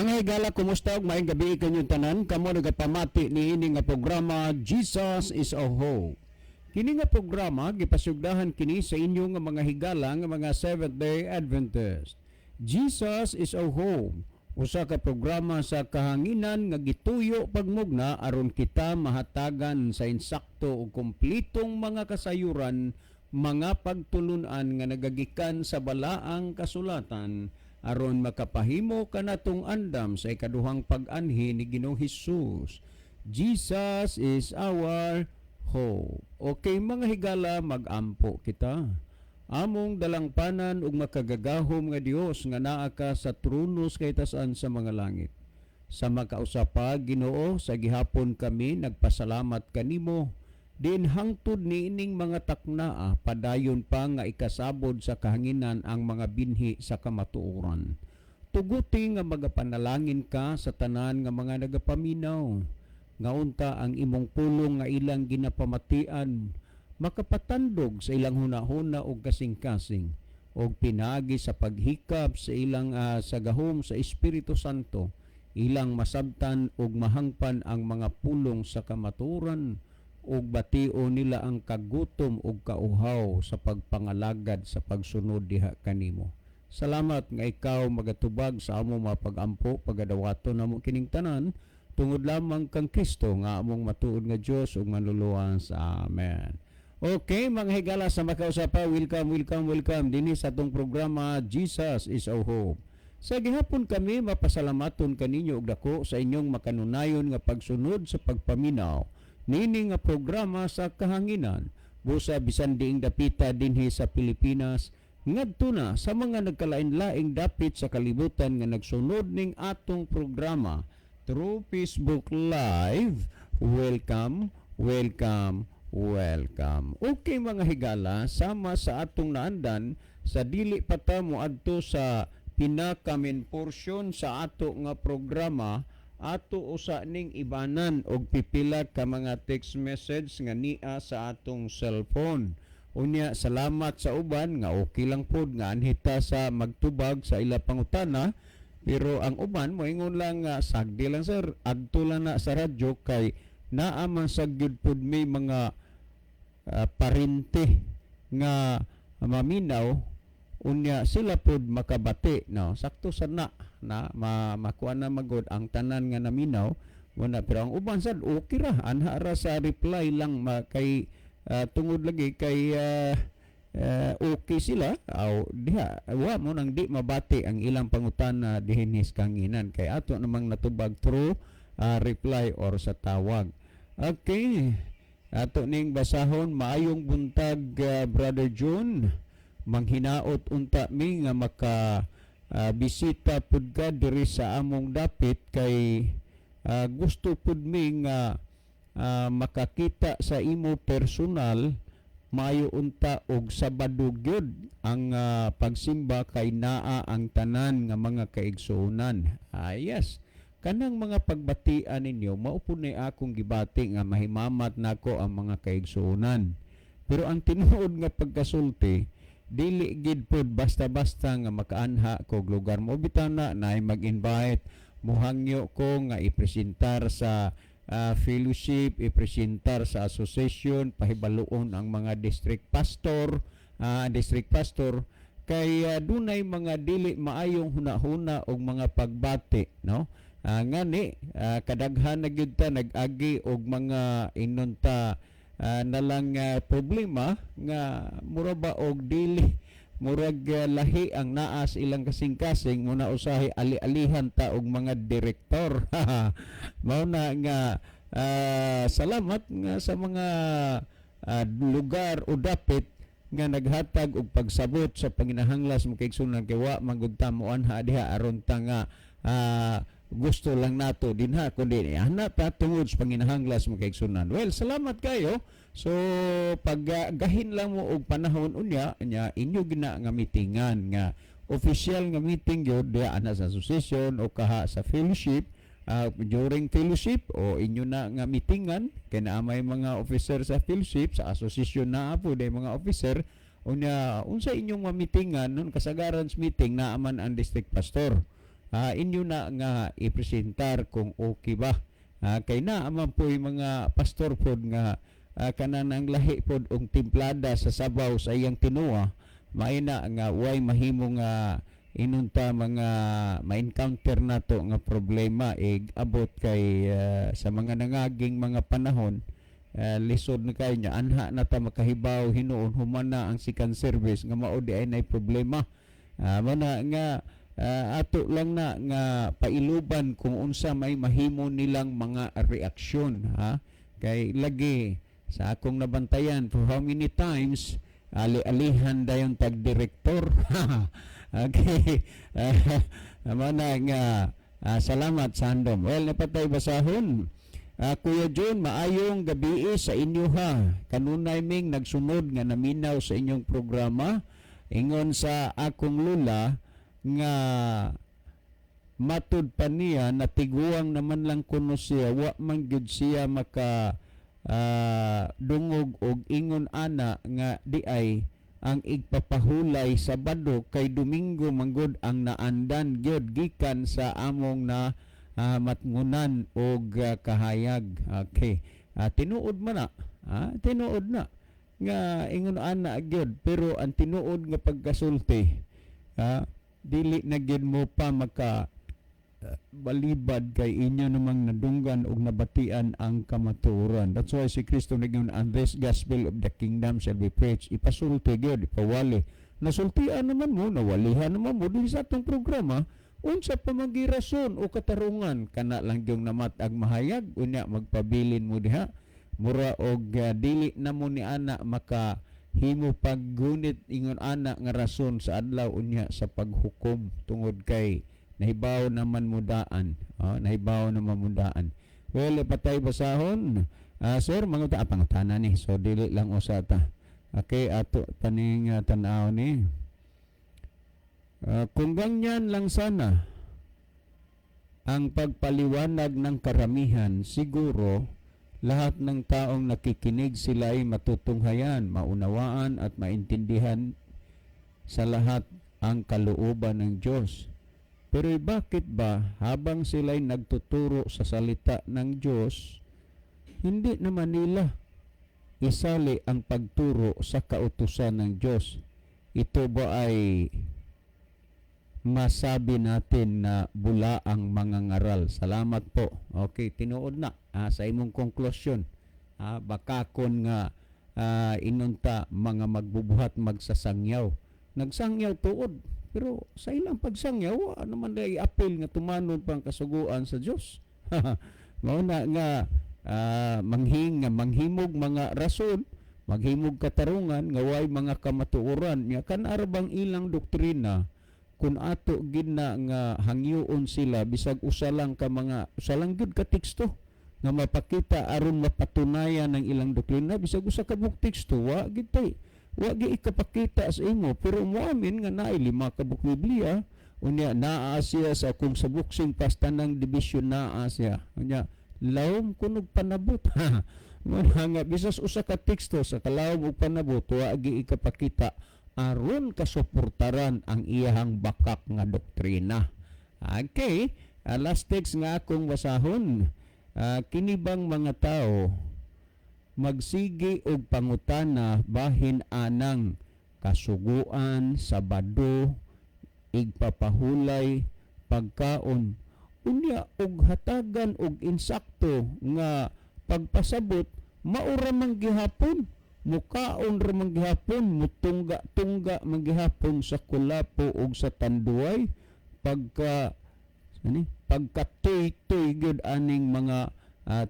Mga higala, kumusta ug maayong gabi kanyong tanan? Kamo nagapamati ni ini nga programa Jesus is a Hope. Kini nga programa gipasugdahan kini sa inyo nga mga higala nga mga Seventh-day Adventist. Jesus is a Hope, usa ka programa sa kahanginan nga gituyo pagmugna aron kita mahatagan sa insakto ug kumplitong mga kasayuran, mga pagtulunan nga nagagikan sa balaang kasulatan aron makapahimo kanatong andam sa ikaduhang pag-anhi ni Ginoong Hesus. Jesus is our hope. Okay mga higala, mag-ampo kita. Among dalangpanan ug makagagahom nga Dios nga naa ka sa tronos kay tasan sa mga langit. Sa makausapa Ginoo, sa gihapon kami nagpasalamat kanimo. Din hangtod ni ining mga taknaa, padayon pa nga ikasabod sa kahanginan ang mga binhi sa kamatuoran. Tuguti nga magapanalangin ka sa tanan nga mga nagapaminaw. Nga unta ang imong pulong nga ilang ginapamatian, makapatandog sa ilang hunahuna o kasing-kasing, o pinagi sa paghikap sa ilang sagahom sa Espiritu Santo, ilang masabtan o mahangpan ang mga pulong sa kamatuoran, ug batio nila ang kagutom ug kauhaw sa pagpangalagad sa pagsunod diha kanimo. Salamat nga ikaw magatubag sa among mga pag-ampo, pagadawaton namo kining tanan tungod lamang kang Kristo nga among matuod nga Dios ug manluluwas sa Amen. Okay mga higala, sa makausapa, welcome dinhi sa atong programa Jesus is our Hope. Sa gihapon kami mapasalamaton kaninyo og dako sa inyong makanunayon nga pagsunod sa pagpaminaw nini nga programa sa kahanginan busa bisan diing dapita dinhi sa Pilipinas ngadto na sa mga nagkalain-laing dapit sa kalibutan nga nagsunod ning atong programa through Facebook Live. Welcome. Okay mga higala, sama sa atong naandan sa dili pa ta moadto sa pinakamin portion sa ato nga programa, ato usa ning ibanan og pipila ka mga text message nga niya sa atong cellphone. Unya salamat sa uban nga okay lang pod nga anhita sa magtubag sa ila pangutana, pero ang uban moingon lang nga sagdi lang sir, adto lang na sa radyo kay naa man sagyud pod may mga parente nga maminaw, unya sila pod makabati no sakto sa makuha na magod ang tanan nga naminaw muna, pero ang uban sad okay ra anha ra sa reply lang kay tungod lagi kay okay sila aw diha wa mo nang di mabati ang ilang pangutana dihinis kanginan kay ato namang natubag through reply or sa tawag. Okay, ato ning basahon. Maayong buntag Brother John, manghinaot unta mi nga maka bisita pud ka diri sa among dapit kay gusto pud mi nga makakita sa imo personal. Maayo unta og Sabado gyud ang pagsimba kay naa ang tanan nga mga kaigsuonan. Yes, kanang mga pagbatian ninyo mao pud ni akong gibati nga mahimamat nako ang mga kaigsuonan. Pero ang tinuod nga pagkasulti, dili gid pod basta-basta nga makaanha kog lugar mo bitaw na mag-invite, muhangyo ko nga ipresentar sa fellowship, ipresentar sa association, pahibaluon ang mga district pastor kay dunay mga dili maayong hunahuna og mga pagbati no. Ngani kadaghan na gyud ta nag-agi og mga inunta nalang problema nga mura ba og dili murag lahi ang naas ilang kasing-kasing muna usahay ali-alihan ta og mga direktor. Mao na nga salamat nga sa mga lugar o dapit nga naghatag og pagsabot sa panginahanglas mo kaigsunan kay wa magudtamuan ha diha aron ta nga gusto lang nato dinha kundi ana ta tungod sa panginahanglas mo kaigsunan. Well, salamat kayo. So paggahin lang mo og panahon unya inyo gina nga meetingan nga official nga meeting gyud diha ana sa association o kaha sa fellowship. During fellowship o inyo na nga meetingan kay naa may mga officer sa fellowship, sa association na po day mga officer unya unsa inyong meetingan nun kasagaran sa meeting naa man ang district pastor. inyo na nga ipresentar kung okay ba. Kay na aman po yung mga pastor pod nga kanang lahi pod og timplada sa sabaw sa iyang tinuwa, maina nga way mahimo nga inunta mga ma-encounter nato nga problema abot kay sa mga nangaging mga panahon. Lisod na kayo niya anha na ta makahibaw hinuon humana ang second service nga mao di ay nay problema. Mana nga ato lang na nga pailuban kung unsa may mahimo nilang mga reaksyon, kay lagi sa akong nabantayan for how many times ali-alihan dayon tag-direktor. Okay. Mana nga salamat sa handom. Well, napatay basahon. Kuya John, maayong gabi sa inyo ha. Kanunay ming nagsunod nga naminaw sa inyong programa. Ingon sa akong lula nga matud pa niya natiguang naman lang kuno siya. Wa man gyud siya maka dungog og ingon ana nga di ay ang igpapahulay Sabado kay Domingo manggod ang naandan gyud gikan sa among na matngunan og kahayag. Okay. Tinuod man na. Tinuod na nga ingon ana gyud pero ang tinuod nga pagkasulti dili na gyud mo pa maka balibad kay inyo namang nadunggan og nabatian ang kamatuoran. That's why si Kristo nagingon, and this gospel of the kingdom shall be preached. Ipasulti gyud, ipawali. Nasultian naman mo, nawalihan naman mo dili sa atong programa. Unsa pa magirason o katarungan kana lang gyung namatag mahayag unya magpabilin mo diha. Mura og dili na mo ni ana maka himo paggunit ingon ana nga rason sa adlaw unya sa paghukom tungod kay nahibaw naman mudaan. Nahibaw naman mudaan. Well, patay basahon. Sir, mga pangutana ni. So, dili lang usata. Okay, ato taning tanaw ni. Kung ganyan lang sana ang pagpaliwanag ng karamihan, siguro lahat ng taong nakikinig sila ay matutunghayan, maunawaan at maintindihan sa lahat ang kalooban ng Diyos. Pero bakit ba habang sila'y nagtuturo sa salita ng Diyos, hindi naman nila isali ang pagturo sa kautusan ng Diyos? Ito ba ay masabi natin na bula ang mga ngaral? Salamat po. Okay, tinuod na sa imong konklusyon. Baka kon nga inunta mga magbubuhat magsasangyaw. Nagsangyaw tuod. Pero sa ilang pagsangyaw, ano man na i-appeal nga tumanon pang kasuguan sa Diyos. Mauna nga manghimog mga rason, maghimog katarungan, nga way mga kamatuoran. Nga kanarabang ilang doktrina, kung ato gina nga hangyoon sila, bisag usalang gyud ka teksto, nga mapakita aron mapatunayan ng ilang doktrina, bisag usa ka buk teksto, wa gitay. Wag ikapakita sa imo pero muamin nga naay 5 ka buk Biblia unya naa siya sa kung sa boxing pastanang division naa siya unya lawom kunog panabot nga bisas usa ka teksto sa kalawom og panabot wag ikapakita aron kasuportaran ang iyahang bakak nga doktrina. Okay, last text nga akong basahon. Kini bang mga tao magsigi og pangutana bahin anang kasuguan, Sabado, igpapahulay, pagkaon, unya og hatagan og insakto nga pagpasabot maura man gihapon, mukaon ra man gihapon, mutungga-tungga man gihapon sa kulapo og sa tanduay, pagkatoy-toy gyud aning mga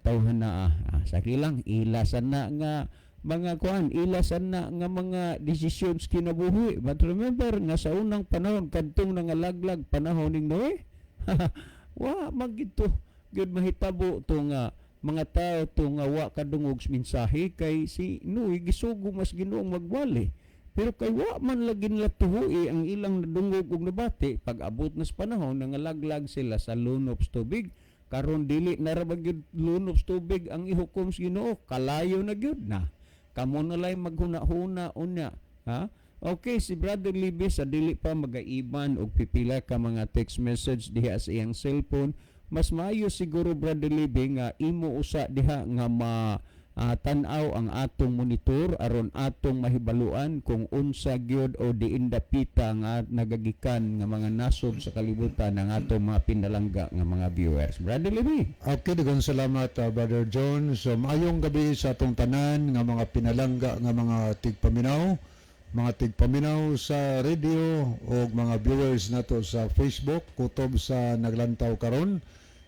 tawhana sakilang ilasan na nga mga ilasan na nga mga decisions kinabuhi. But remember nga sa unang panahon kadtong nangalaglag panahon ning Noe, wa magito gyud mahitabo to nga mga tao to nga wa kadungog mensahe kay si Noe gisugo mas Ginoong magwali. Pero kay wa man lagi nila tuhui ang ilang nadungog og nabati pag abot na sa panahon nangalaglag sila sa lunops tubig. Karon dili na ra gyud lunops tubig ang ihukom sa Ginoo, kalayo na gyud na. Kamo na lay maghuna-huna unya, Okay, si Brother Libby sa dili pa magaiban og pipila ka mga text message diha sa iyang cellphone, mas maayo siguro Brother Libby nga imo usa diha nga tan-aw ang atong monitor aron atong mahibaluan kung unsa gyud o diin dapita nga nagagikan nga mga nasod sa kalibutan ng atong mga pinalangga nga mga viewers. Brother Libby. Okay, daghang salamat Brother John. So maayong gabi sa atong tanan nga mga pinalangga nga mga tigpaminaw sa radio o mga viewers nato sa Facebook, kutob sa naglantaw karon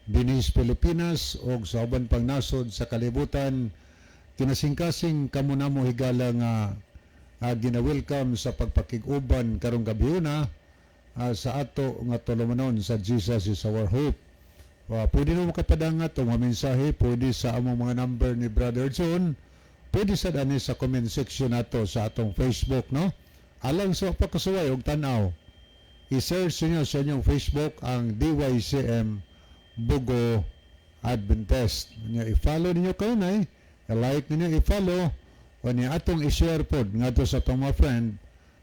dinis Pilipinas o sa uban pang nasod sa kalibutan. Kinasingkasing kamo namo higala nga gina-welcome sa pagpakig-uban karong gabi na sa ato nga tulumanon sa Jesus is our hope. Pwede na makapadangat o mga mensahe, pwede sa among mga number ni Brother John, pwede sa dani sa comment section nato sa atong Facebook, no? Alang sa pagkasuway og tanaw, i-search niyo sa inyong Facebook ang DYCM Bugo Adventist. I-follow niyo kayo na i-like niyo, i-follow, o niya atong i-share pod ngadto sa atong mga friend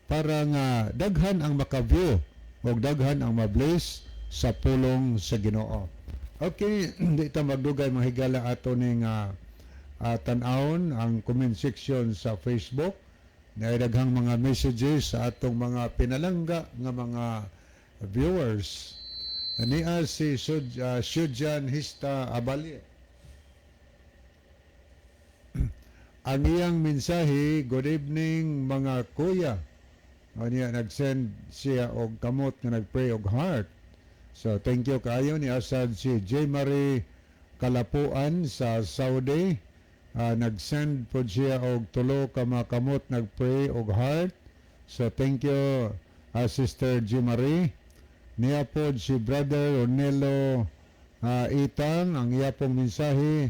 para nga daghan ang maka-view o daghan ang ma-bless sa pulong sa Ginoo. Okay, di ta magdugay mahigala ato ning tan-awon ang comment section sa Facebook. Daghang mga messages sa atong mga pinalangga nga mga viewers. Niya si Shujan Hista Abalye. Ang iyang mensahe, good evening mga kuya. Niya nag-send siya og kamot nga nag-pray og heart. So thank you kaayo ni asad si J. Marie Kalapuan sa Saudi. Nag-send po siya og tulo ka mga kamot nag-pray og heart. So thank you Sister J. Marie. Niya po si Brother Ornelo Itang, ang iya pong mensahe.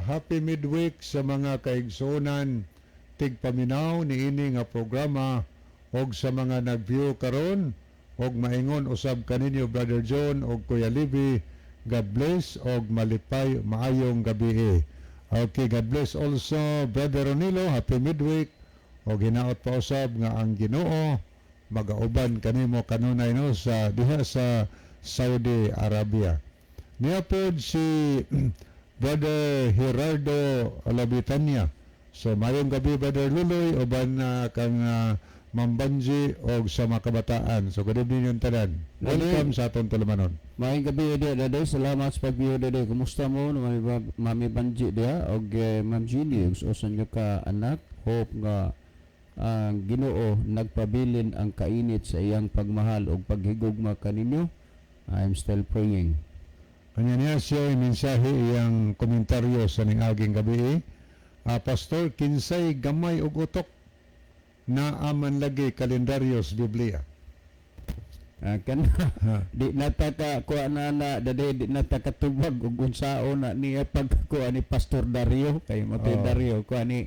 Happy midweek sa mga kaigsunan tigpaminaw ni ini nga programa og sa mga nag-view karon og maingon usab kaninyo Brother John og Kuya Libby. God bless og malipay maayong gabi. Okay, God bless also Brother Ronilo. Happy midweek og hinaot pa usab nga ang Ginoo magauban kanimo kanunay no sa diha sa Saudi Arabia. Niya pod si Brother Gerardo Labitania. So mayong gabi Brother Luloy uban kang Mambanji o sa mga kabataan. So good evening yung tanan. Welcome sa atong tulumanon. Mayong gabi Daday. Salamat sa pag-view Daday. Kumusta mo Mami Banji dia og Ma'am Jeannie usan nyo ka anak. Hope nga ang Ginoo nagpabilin ang kainit sa iyang pagmahal og paghigugma kaninyo. I'm still praying. Kanya niya siya yung mensahe iyang komentaryo sa ning aging gabi. Pastor, kinsay gamay og utok na aman lagi kalendaryo sa Biblia. Di nataka kuha na Daday, di nataka tubag og unsaon na niya pagkuha ni Pastor Dario kay Matay Dario kuha ni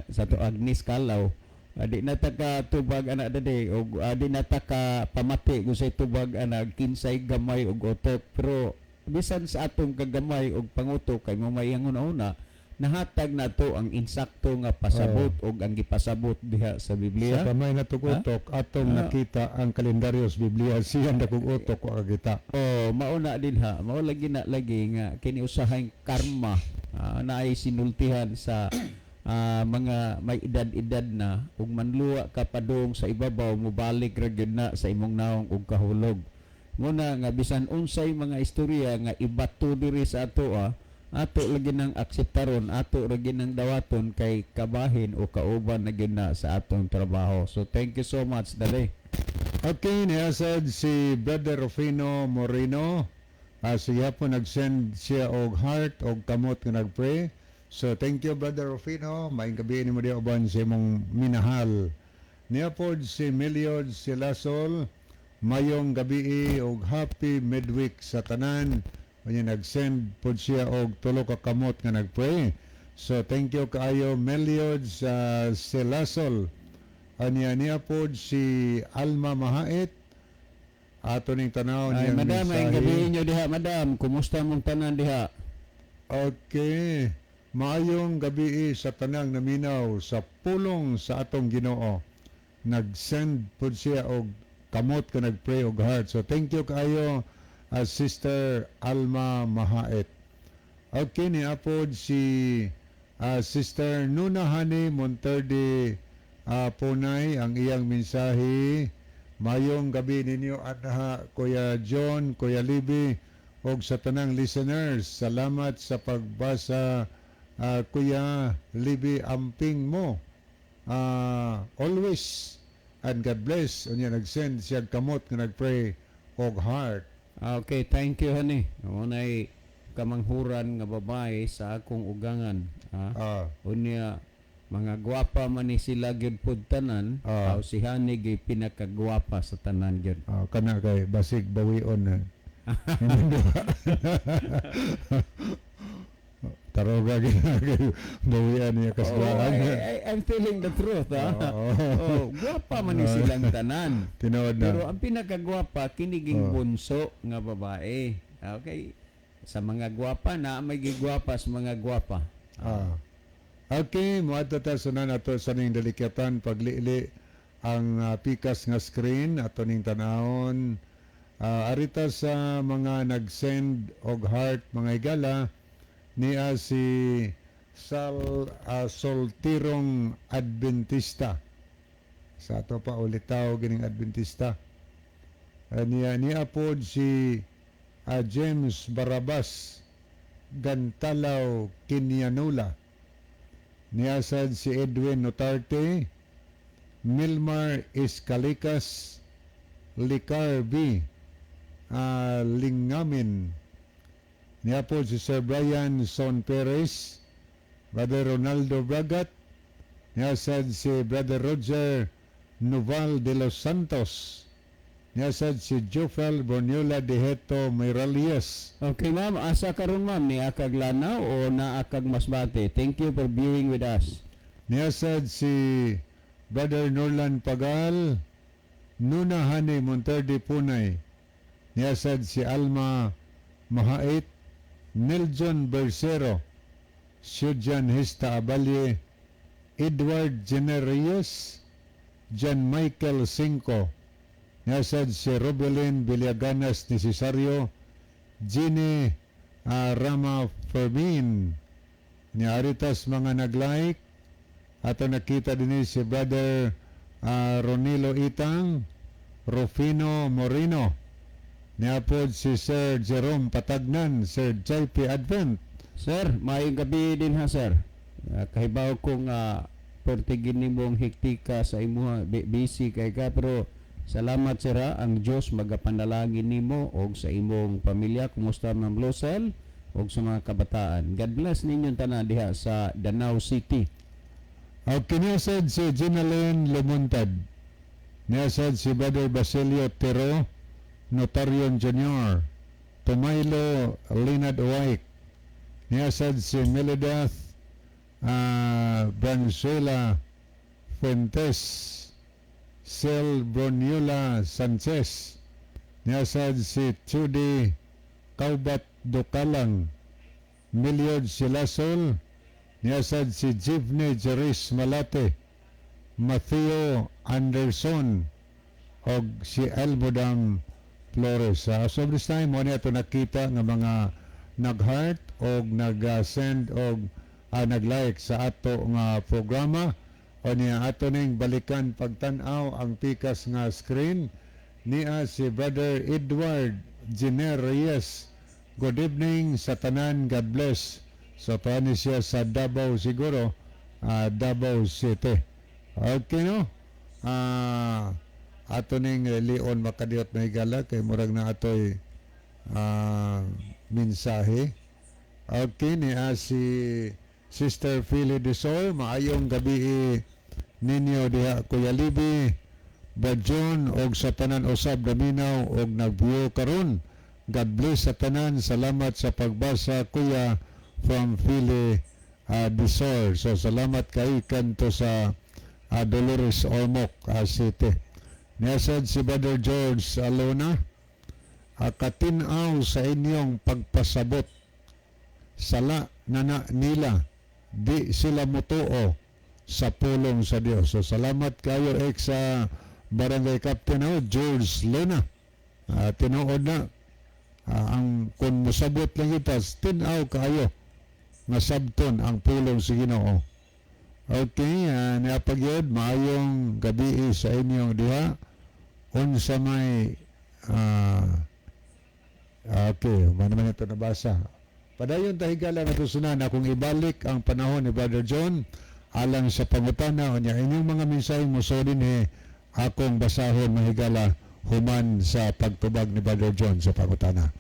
sa to Agnes Kalaw. Di nataka tubag anak Daday og di nataka pamati kung say tubag anak kinsay gamay og utok, pero bisan sa atong kagamay og pangutok kay mamayang una nahatag na to ang insakto nga pasabot og ang gipasabot diha sa Biblia. Sa kamay na tugutok atong nakita ang kalendaryo sa Biblia siya nagugutok ko agita. Mauna din ha. Mao lagi na lagi nga kini usahang karma na ay sinultihan sa mga may edad-edad na ug manluwa ka padung sa ibabaw mobalik ra gyud na sa imong naong ug kahulog. Muna nga bisan unsay mga istorya nga ibato diri sa ato ato lagi nang akseptaron, ato lagi nang dawaton kay kabahin o kauban na gyud na sa atong trabaho. So thank you so much Daday. Okay, niasad si Brother Rufino Moreno. Siya po nag-send siya og heart og kamot nga nag-pray. So thank you Brother Rufino. Maayong gabi ni mo di uban sa imong minahal. Niya po si Miliod Silasol. Mayong gabi og happy midweek sa tanan. Kanya nag-send po siya og tulo ka kamot nga nag-pray. So thank you kaayo Miliod sa Silasol. Niya po si Alma Mahait. Ato ning tanaw niya. Madam, ay gabi inyo diha madam. Kumusta mong tanan diha? Okay. Maayong gabi sa tanang naminaw sa pulong sa atong Ginoo. nag-send po siya og kamot ka nag-pray og heart. So thank you kayo Sister Alma Mahait. Okay, ni apod si Sister Nuna Hani Monterde Punay ang iyang mensahe. Mayong gabi ninyo anha Kuya John, Kuya Libby og sa tanang listeners. Salamat sa pagbasa Kuya Libby, amping mo. Always and God bless. Unya nag-send siya kamot nga nag-pray og heart. Okay, thank you honey. Unay kamanghuran nga babae sa akong ugangan. Unya mga gwapa man ni sila gyud pud tanan, aw si Hani gyud pinakagwapa sa tanan gyud. Kana kay basig bawion na. Taroga ginagay bawian niya kasalanan. I'm telling the truth, gwapa man ni silang tanan. Tinood na. Pero ang pinakagwapa kiniging bunso nga babae. Okay. Sa mga gwapa na may gigwapa sa mga gwapa. Okay, moadto ta sunan ato sa ning delikatan paglili ang pikas nga screen ato ning tanahon. Arita sa mga nag-send og heart mga higala niya si Soltirong Adventista. Sa ato pa ulitaw gining Adventista. Niya pod si James Barabas Gantalaw Kinyanula. Niasad si Edwin Notarte, Milmar Escalicas, Licar B, Lingamin. Niapod si Sir Brian Son Perez, Brother Ronaldo Bragat, niasad si Brother Roger Noval de los Santos, niasad si Jofel Borniola de Heto Miralias. Okay ma'am, asa karon ma'am ni akag Lanao o naakag Masbate? Thank you for being with us. Niasad si Brother Norlan Pagal, Nuna Hani Monterde Punay, niasad si Alma Mahait, Nelson Bersero, Sudjan Hista Abalye, Edward Generarios, John Michael Cinco, niasad si Robelin Villaganas ni Cesario, Gine Rama Fermin, niaritas mga nag-like, ato nakita din si Brother Ronilo Itang, Rufino Moreno, niapod si Sir Jerome Patagnan, Sir JP Advent. Sir, maayong gabi din ha sir. Kahibaw kong pertigin nimong hektika sa imuha, busy kay ka, pero salamat sira ang Dios magapanalangin nimo og sa imong pamilya. Kumusta Ma'am Losel og sa mga kabataan. God bless ninyong tanan diha sa Danau City. Kiniyasad si Ginaline Lemontad, niyasad si Brother Basilio Tero Notarion Jr., Tomailo Linad Owaik, niyasad si Melidath Branzuela Fuentes, Sel Broniola Sanchez, niyasad si Trudy Kaubat Dukalang, Miliod Silasol, niyasad si Jivne Jeris Malate, Matthew Anderson, og si Elmodam Flores. So this time, mo niya ito nakita ng mga nag-heart og nag-send og nag-like sa ato nga programa. O niya ato ning balikan pagtanaw ang pikas nga screen niya si Brother Edward Jenner Reyes. Good evening sa tanan, God bless. So paano siya sa Davao siguro, Davao City. Okay no? Ato ning Leon Makadiot na higala kay murag na ato'y mensahe. Okay niya si Sister Philly Desor. Maayong gabi ninyo diha Kuya Libby, Bajon og sa tanan usab daminaw og nagbuyo karon. God bless sa tanan. Salamat sa pagbasa Kuya from Philly Desor. So salamat kay kanto sa Dolores Ormoc City. Niyasad si Brother George Alona, katinaw sa inyong pagpasabot sala na nila di sila mutuo sa pulong sa Dios. So salamat kayo ex sa Barangay Captain George Luna. Tinuod na ang kung musabot lang kita, tinaw kayo nga sabton ang pulong sa Ginoo. Okay, niapagyod maayong gabi sa inyong diha. Unsa may okay, man ito nabasa. Padayon tahigala na tusunan akong ibalik ang panahon ni Brother John alang sa pangutana o niya inyong mga mensaheng musodin akong basahon mahigala human sa pagtubag ni Brother John sa pangutana.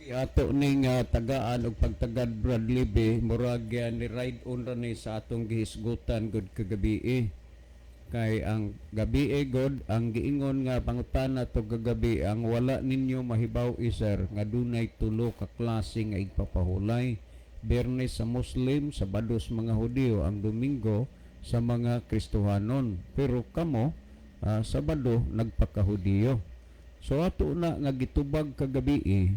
Ato ning tagaan og pagtagad Bradley B murag ni ride on ra ni sa atong gihisgutan gud kagabi kay ang gabi god ang giingon nga pangutana to kagabi ang wala ninyo mahibaw sir nga dunay tulo ka klase nga igpapahulay. Biyernes sa Muslim, Sabado sa mga Hudiyo, ang Domingo sa mga Kristohanon, pero kamo Sabado nagpaka-Hudiyo. So ato na nga gitubag kagabi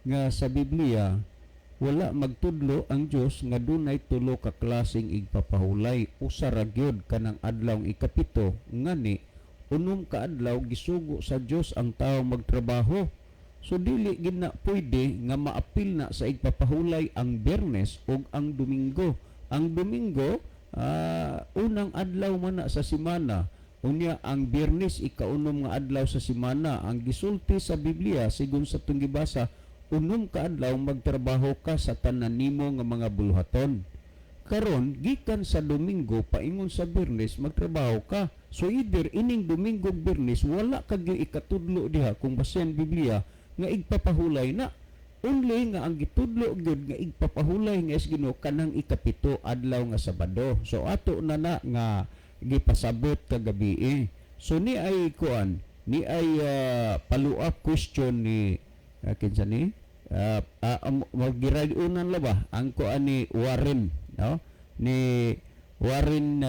nga sa Biblia wala magtudlo ang Dios nga dunay tulo ka klaseng igpapahulay. Usa ra gyud kanang adlaw ikapito ngani unom ka adlaw gisugo sa Dios ang tawo magtrabaho. So dili gid na pwede nga maapil na sa igpapahulay ang Biyernes ug ang Domingo. Ang Domingo unang adlaw man na sa semana. Unya ang Biyernes ikaunom nga adlaw sa semana. Ang gisulti sa Biblia sigon sa tong gibasa unom ka adlaw magtrabaho ka sa tanan nimo nga mga buluhaton. Karon gikan sa Domingo paingon sa Biyernes magtrabaho ka. So either ining Domingo ug Biyernes wala ka gyud ikatudlo diha kung basehan Biblia nga igpapahulay na. Only nga ang gitudlo gyud nga igpapahulay nga is Ginoo kanang ikapito adlaw nga Sabado. So ato na nga gipasabot kagabi. So ni ay kuan, ni ay follow-up question ni kinsa ni magirayunan la ba ang kuan ni Warren, no? Ni Warren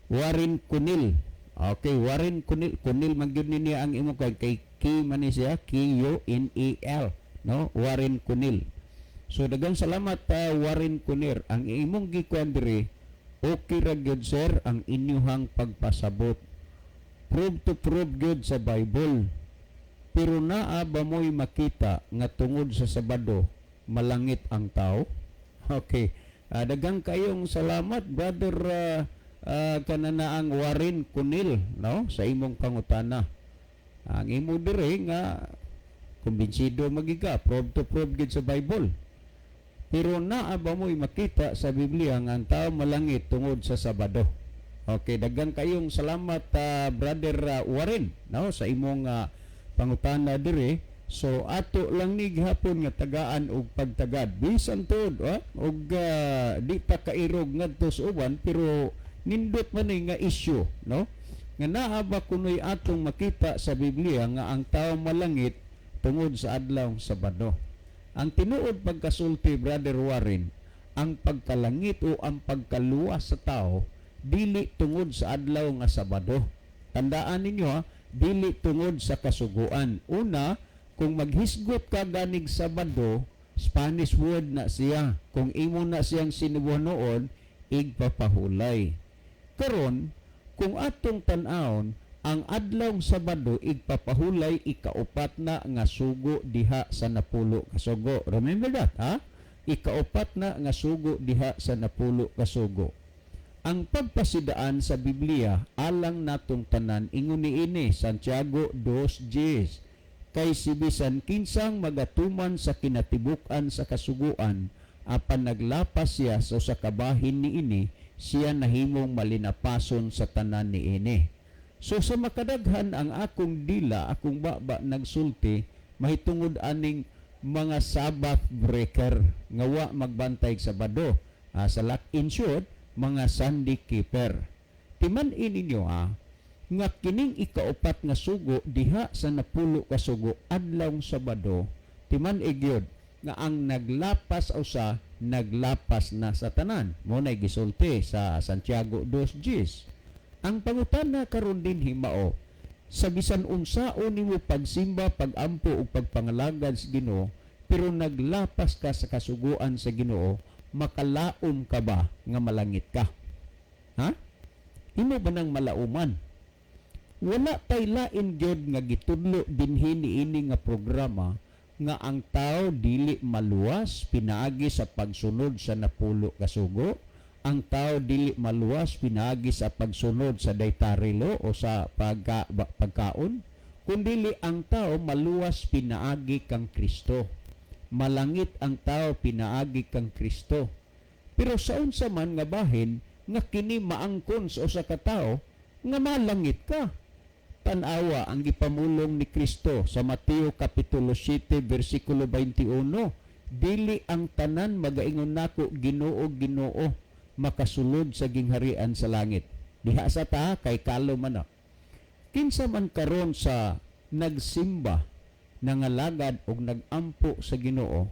Warren Kunil. Okay, Warren Kunil magyud niya ang imo kay man ni siya Kunel, no? Warren Kunil. So daghang salamat Warren Kunir. Ang imong gikuan diri okay ra gyud sir ang inyuhang pagpasabot. Prove to prove gyud sa Bible. Pero naa ba mo'y makita nga tungod sa Sabado malangit ang tao? Okay. Daghang kayong salamat brother kananaang Warren Kunil, no, sa imong pangutana. Ang imo dire nga kumbinsido magiga prove to prove gid sa Bible. Pero naa ba mo'y makita sa Biblia nga ang tao malangit tungod sa Sabado? Okay, daghang kayong salamat brother Warren, no, sa imong pangutana dire. So ato lang ni gihapon nga tagaan og pagtagad bisan tod og di pa kairog ngadto sa uban pero nindot man nga issue, no, nga naa ba kunoy atong makita sa Biblia nga ang tao malangit tungod sa adlaw Sabado. Ang tinuod pagkasulti brother Warren, ang pagkalangit o ang pagkaluwas sa tao dili tungod sa adlaw nga Sabado. Tandaan ninyo dili tungod sa kasuguan. Una, kung maghisgot ka ganig Sabado, Spanish word na siya. Kung imo na siyang sinubuhan noon, igpapahulay. Karon, kung atong tan-awon, ang adlaw Sabado igpapahulay ikaupat na nga sugo diha sa napulo ka sugo. Remember that, ha? Ikaupat na nga sugo diha sa napulo ka sugo. Ang pagpasidaan sa Biblia alang natong tanan ingon niini Santiago 2:10 kay si bisan kinsang magatuman sa kinatibuk-an sa kasuguan apan naglapas siya so sa kabahin niini siya nahimong malinapason sa tanan niini. So sa makadaghan ang akong dila akong baba nagsulti mahitungod aning mga Sabbath breaker nga wa magbantay sa Sabado. Sa in short, mga Sunday keeper. Timan-in ninyo nga kining ikaupat nga sugo diha sa napulo ka sugo adlaw Sabado, timan igyod nga ang naglapas usa naglapas na sa tanan. Mo na gisulti sa Santiago 2:10. Ang pangutana karon din himao, sa bisan unsaon nimo pagsimba, pagampo ug pagpangalagad sa Ginoo, pero naglapas ka sa kasuguan sa Ginoo, makalaom ka ba nga malangit ka? Ha? Imo ba nang malauman? Wala tay lain gyud nga gitudlo dinhi niini nga programa nga ang tao dili maluwas pinaagi sa pagsunod sa napulo ka sugo, ang tao dili maluwas pinaagi sa pagsunod sa daytarilo o sa pagkaon, kundi ang tao maluwas pinaagi kang Kristo. Malangit ang tao pinaagi kang Kristo. Pero sa unsa man nga bahin nga kini maangkon sa usa ka tawo nga malangit ka. Tan-awa ang gipamulong ni Kristo sa Mateo kapitulo 7 bersikulo 21, dili ang tanan magaingon nako Ginoo Ginoo makasulod sa gingharian sa langit. Diha sa ta kay kalo man na. Kinsa man karon sa nagsimba, nangalagad og nagampo sa Ginoo,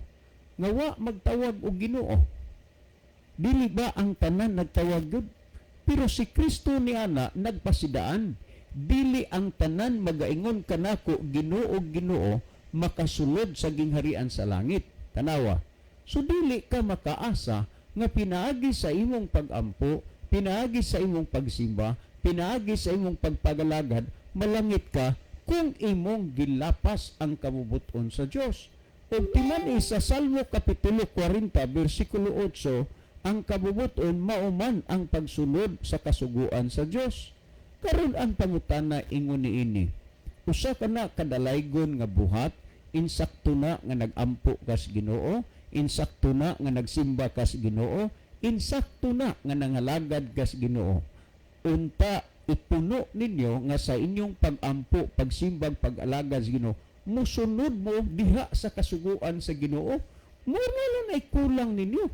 nga wa magtawag og Ginoo. Dili ba ang tanan nagtawag gud? Pero si Kristo niana nagpasidaan, dili ang tanan magaingon kanako Ginoo Ginoo makasulod sa gingharian sa langit. Tanawa. So dili ka makaasa nga pinaagi sa imong pagampo, pinaagi sa imong pagsimba, pinaagi sa imong pagpagalagad, malangit ka kung imong gilapas ang kabubuton sa Dios. Ug tinani sa Salmo kapitulo 40 bersikulo 8, ang kabubuton mauman ang pagsunod sa kasuguan sa Dios. Karon ang pangutana ingon niini, usa ka na kadalaygon nga buhat, insakto na nga nagampo kas Ginoo, insakto na nga nagsimba kas Ginoo, insakto na nga nangalagad kas Ginoo. Unta ipuno ninyo nga sa inyong pagampo, pagsimbag, pag-alagad sa Ginoo, musunod mo diha sa kasuguan sa Ginoo. Muna lang ay kulang ninyo.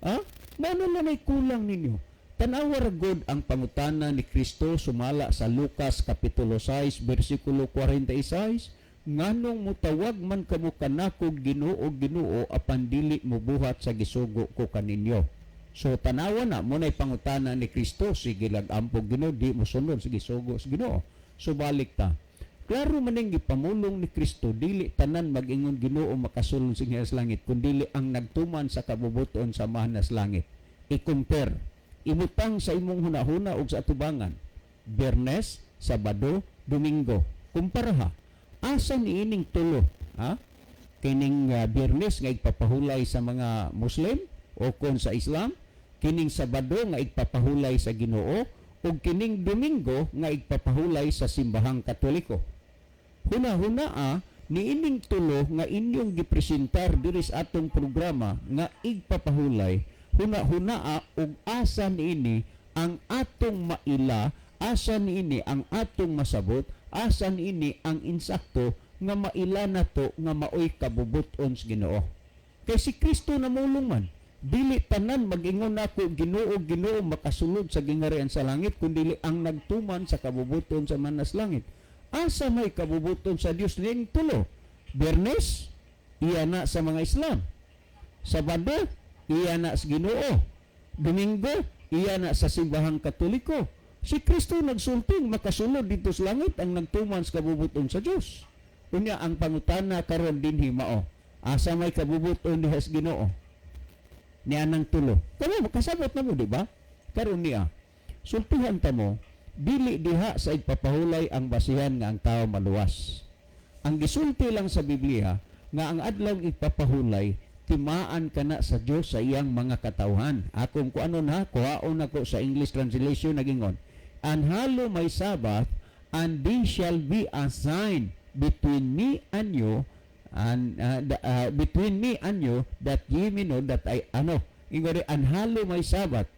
Ha? Muna lang ay kulang ninyo. Tanawa ra gud ang pangutana ni Kristo sumala sa Lucas kapitulo 6 bersikulo 46, nganong mutawag man kamo kanako Ginoo Ginoo apan dili mo buhat sa gisugo ko kaninyo. So tanawa na mo nay pangutana ni Kristo, sige lag-ampo Ginoo di mo sunod sige sugo sa Ginoo. So balik ta. Klaro man ning gipamulong ni Kristo, dili tanan mag-ingon Ginoo makasulod sa langit, kundi ang nagtuman sa kabubuton sa mahanas langit. I-compare, imutang sa imong hunahuna ug sa atubangan, Biyernes, Sabado, Domingo. Kumpara ha. Asa niining tulo, ha? Kining Biyernes nga igpapahulay sa mga Muslim o kon sa Islam, kining Sabado nga igpapahulay sa Ginoo, ug kining Domingo nga igpapahulay sa simbahang Katoliko. Huna-huna niining tulo nga inyong gipresentar diri sa atong programa nga igpapahulay, huna-huna ug asa niini ang atong maila, asa niini ang atong masabot, asa niini ang insakto nga maila nato nga maoy kabubuton sa Ginoo. Kay si Kristo namulong man, dili tanan mag-ingon nako Ginoo Ginoo makasulod sa gingharian sa langit, kundi ang nagtuman sa kabubuton sa manas langit. Asa may kabubuton sa Dios ning tulo? Biyernes, iya na sa mga Islam. Sabado, iya na sa Ginoo. Domingo, iya na sa simbahang Katoliko. Si Kristo nagsulting makasulod dito sa langit ang nagtuman sa kabubuton sa Dios. Unya ang pangutana karon dinhi mao, asa may kabubuton diha sa Ginoo? Niya nang tulo. Kamo kasabot na mo, di ba? Karon niya. Sultihan ta mo, dili diha sa igpapahulay ang basihan nga ang tao maluwas. Ang gisulti lang sa Biblia nga ang adlaw igpapahulay, timaan ka na sa Dios sa iyang mga katawhan. Akong kuano na, kuhaon ako sa English translation nagingon, and halo my Sabbath, and they shall be a sign between me and you, and between me and you, that ye may know that I ingori anhalo my Sabbath,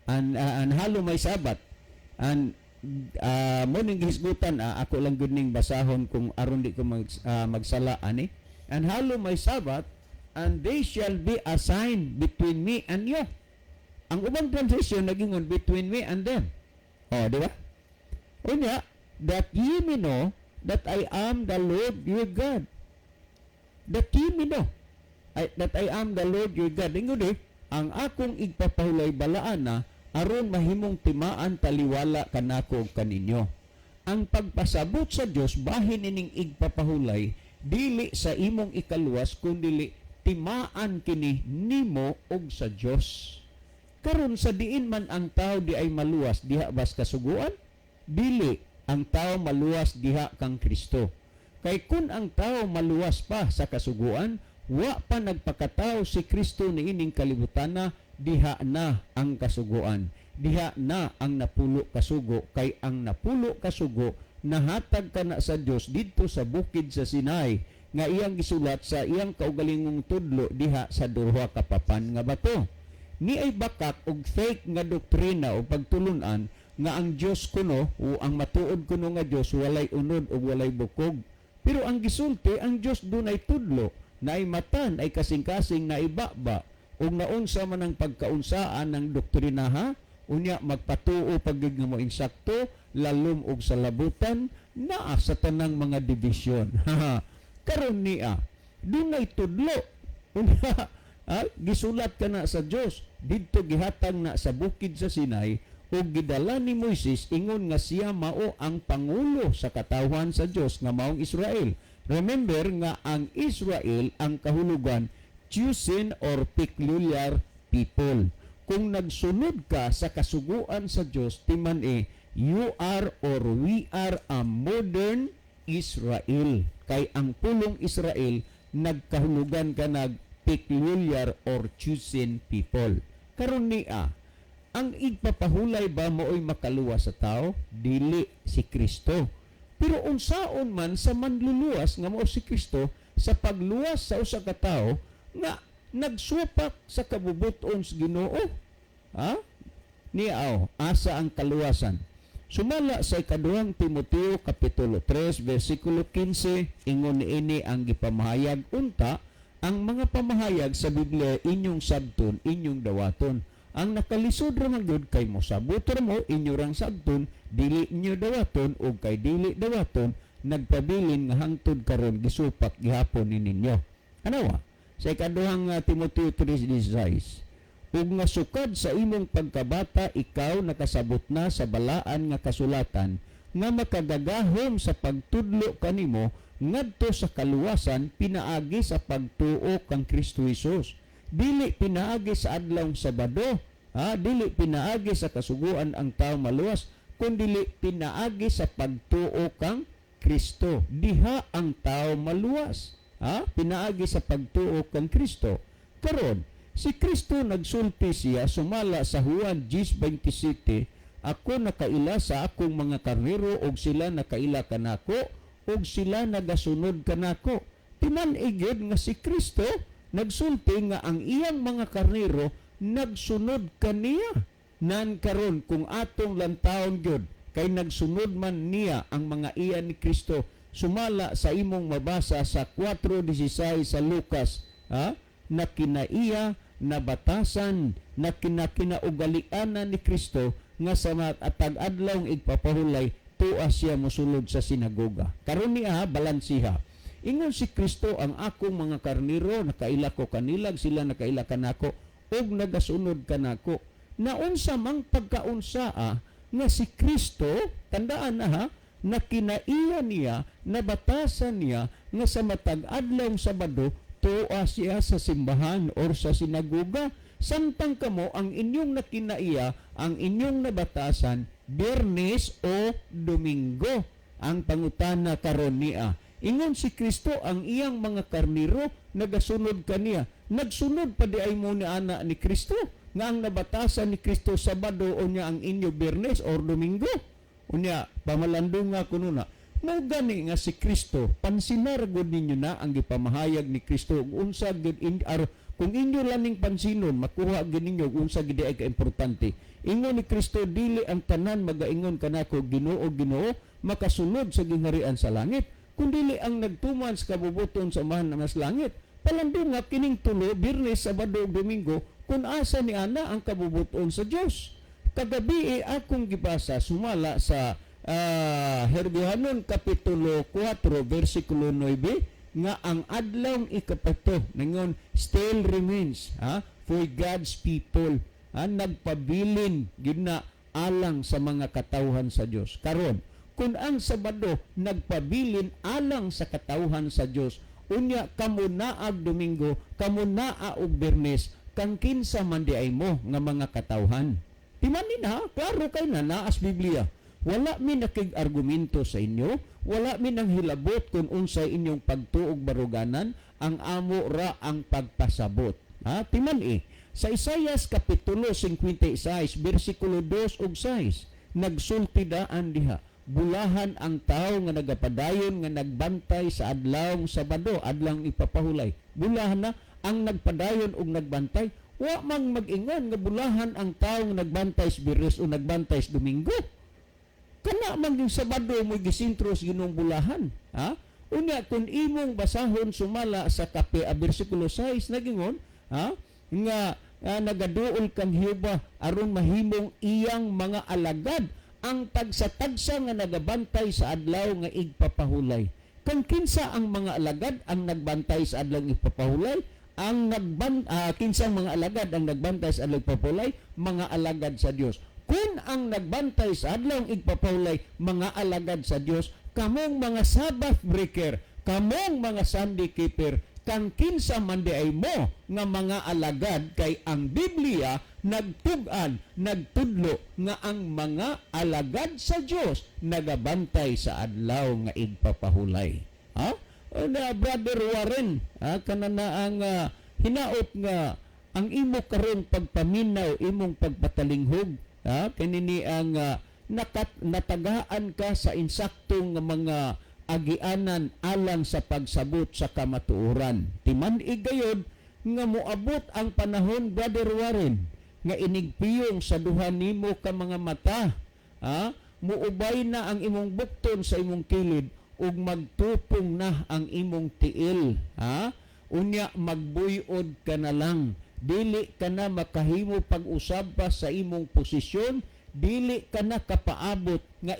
and anhalo my Sabbath, and mo ning gihisgutan, ako lang gud ning basahon kung aron di ko magsala ani, anhalo my Sabbath, and they shall be a sign between me and you. Ang ubang translation nagingon between me and them. Di ba? Unya, that ye may know that I am the Lord your God. That ye may know that I am the Lord your God. Ingod ang akong igpapahulay balaan na aron mahimong timaan taliwala kanako ug kaninyo. ang pagpasabot sa Dios bahin ining igpapahulay dili sa imong ikaluwas kundi timaan kini nimo og sa Dios. Karon sa diin man ang tao di ay maluwas diha bas kasuguan, dili ang tao maluwas diha kang Kristo. Kay kun ang tao maluwas pa sa kasuguan, wa pa nagpakatao si Kristo niining kalibutan na, diha na ang kasuguan. Diha na ang napulo kasugo, kay ang napulo kasugo nahatag ka na sa Dios didto sa bukid sa Sinai nga iyang gisulat sa iyang kaugalingong tudlo diha sa duha ka papan nga bato. Ni ay bakak og fake nga doktrina o pagtulunan nga ang Dios kuno o ang matuod kuno nga Dios walay unod o walay bukog. Pero ang gisulti ang Dios dunay tudlo, naay mata, naay kasing-kasing, naay baba, ug naunsa man ang pagkaunsaan ng doktrina ha, unya magpatuo pagig nga mo insakto, lalom og salabutan, naa sa tanang mga dibisyon. Karon niya, dunay tudlo. Unya, gisulat ka na sa Dios, didto gihatag na sa bukid sa Sinai, ug gidala ni Moises ingon nga siya mao ang pangulo sa katawhan sa Dios nga maong Israel. Remember nga ang Israel ang kahulugan chosen or peculiar people. Kung nagsunod ka sa kasuguan sa Dios, timan you are or we are a modern Israel. Kay ang pulong Israel nagkahulugan ka nag peculiar or chosen people. Karon niya, ang igpapahulay ba mooy makaluwas sa tao? Dili si Kristo. Pero unsaon man sa manluluwas nga mao si Kristo sa pagluwas sa usa ka tawo nga nagsupak sa kabubuton sa Ginoo. Niya asa ang kaluwasan. Sumala sa ikaduhang Timoteo kapitulo 3 bersikulo 15 ingon niini ang gipamahayag unta ang mga pamahayag sa Biblia inyong sabton inyong dawaton. Ang nakalisod ramang gud kay mo sabot mo inyo rang sabton dili inyo dawaton o kay dili dawaton nagpabilin nga hangtod karon gisupak gihapon ninyo. Anawa sa ikaduhang Timoteo 3:16 ug nga sukad sa imong pagkabata ikaw nakasabot na sa balaan nga kasulatan nga makagagahom sa pagtudlo kanimo ngadto sa kaluwasan pinaagi sa pagtuo kang Kristo Jesus. Dili pinaagi sa adlaw Sabado, dili pinaagi sa kasuguan ang tao maluwas, kundi pinaagi sa pagtuo kang Kristo. Diha ang tao maluwas, pinaagi sa pagtuo kang Kristo. Karon, si Kristo nagsulti siya sumala sa Juan 10:27, ako nakaila sa akong mga karnero og sila nakaila kanako og sila nagasunod kanako. Timan-igid nga si Kristo nagsulti nga ang iyang mga karnero nagsunod kaniya. Nan karon kung atong lantawon gyud kay nagsunod man niya ang mga iyan ni Kristo sumala sa imong mabasa sa 4:16 sa Lucas, na kinaiya na batasan na kinaugalianan ni Kristo nga sa matag adlaw igpapahulay tuwa siya mosulod sa sinagoga. Karon niya balansiha. Ingon si Kristo ang akong mga karniro nakaila ko kanilag sila nakaila kanako ug nagasunod kanako. Naunsa mang pagkaunsaa nga si Kristo tandaan na na kinaiya niya nabatasan niya nga sa matag adlaw Sabado tuwa siya sa simbahan or sa sinagoga samtang kamo ang inyong nakinaiya ang inyong nabatasan Biyernes o Domingo. Ang pangutana karon niya ingon si Kristo ang iyang mga karniro nagasunod kaniya. Nagsunod pa di ay mo ni ana ni Kristo nga ang nabatasan ni Kristo Sabado o niya ang inyo Biyernes or Domingo. Unya pamalandong nga kuno na. Mao gani nga si Kristo pansinargod ninyo na ang gipamahayag ni Kristo unsa gid kung inyo laning pansinon makuha gid ninyo unsa gid ay kaimportante. Ingon ni Kristo dili ang tanan magaingon kanako Ginoo Ginoo makasunod sa gingharian sa langit kundi ang nagtuman sa kabubuton sa amahan na mas langit. Palandong nga kining tulo, Biyernes, Sabado, Domingo, kung asa ni ana ang kabubuton sa Dios. Kagabi akong gibasa sumala sa Herbihanon kapitulo 4 bersikulo 9 nga ang adlaw ikapato ningon still remains for God's people. Nagpabilin gid na alang sa mga katawhan sa Dios. Karon kung ang Sabado nagpabilin alang sa katawhan sa Dios, unya kamo naag Domingo, kamo naa og Biyernes, kang kinsa man di ay mo nga mga katawhan. Timanin ha, klaro kay na naas Biblia. Wala mi nakig-argumento sa inyo, wala mi nang hilabot kung unsay inyong pagtuog baruganan, ang amo ra ang pagpasabot. Ha, timan sa Isaias kapitulo 56, bersikulo 2 ug 6, nagsultidaan diha, bulahan ang tao nga nagapadayon nga nagbantay sa adlawng Sabado, adlang ipapahulay. Bulahan na ang nagpadayon ug nagbantay, wa mang mag-ingon nga bulahan ang tao nga nagbantay sa Biyernes o nagbantay sa Domingo. Kana man yung Sabado mo gisintros ginong bulahan. Ha? Unya kung imong basahon sumala sa bersikulo 6 nagingon, ha? Nga nagaduol kang Hiyuba aron mahimong iyang mga alagad ang tagsa-tagsa nga nagabantay sa adlaw nga igpapahulay. Kung kinsa ang mga alagad ang nagbantay sa adlaw nga igpapahulay, ang kinsang mga alagad ang nagbantay sa adlaw igpapahulay, mga alagad sa Dios. Kung ang nagbantay sa adlaw igpapahulay, mga alagad sa Dios, kamong mga Sabbath breaker, kamong mga Sunday keeper, kang kinsa man di ay mo nga mga alagad, kay ang Biblia nagtugan, nagtudlo nga ang mga alagad sa Dios nagabantay sa adlaw nga igpapahulay. Ha? Na Brother Warren, kanana ang hinaot nga ang imo karon pagpaminaw, imong pagpatalinghog, kanini ang natagaan ka sa insaktong mga agianan alang sa pagsabot sa kamatuoran. Timan igayod nga moabot ang panahon, Brother Warren, nga inigpiyong sa duha nimo ka mga mata, muubay na ang imong bukton sa imong kilid ug magtupong na ang imong tiil. Unya magbuyod ka na lang, dili ka na makahimo pag-usab pa sa imong posisyon, dili ka na kapaabot nga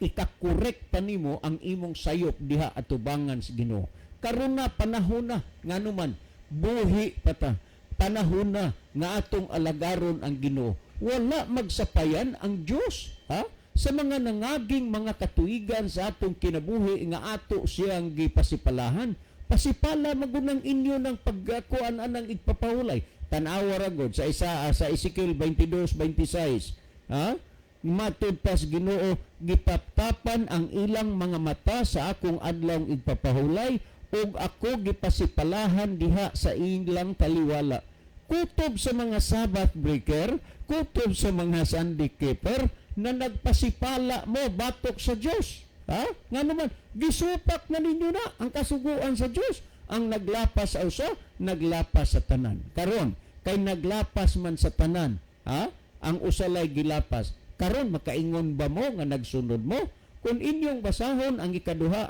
ikakorek pa nimo ang imong sayop diha atubangan sa Ginoo. Karon na panahon na nganuman buhi pata, panahon na nga atong alagaron ang Ginoo. Wala magsapayan ang Dios sa mga nangaging mga katuigan sa atong kinabuhi nga ato siyang gipasipalahan. Pasipala magunang inyo ng pagkuan anang igpapahulay. Tan-awa ra gud sa Ezekiel 22:26. Matud pas Ginoo, gipaptapan ang ilang mga mata sa akong adlaw igpapahulay ug ako gipasipalahan diha sa ilang taliwala. Kutob sa mga Sabbath breaker, kutob sa mga Sunday keeper na nagpasipala mo batok sa Dios. Nga naman, gisupak na ninyo na ang kasuguan sa Dios. Ang naglapas sa usa, naglapas sa tanan. Karon, kay naglapas man sa tanan, ang usalay gilapas. Karon makaingon ba mo nga nagsunod mo? Kung inyong basahon ang ikaduha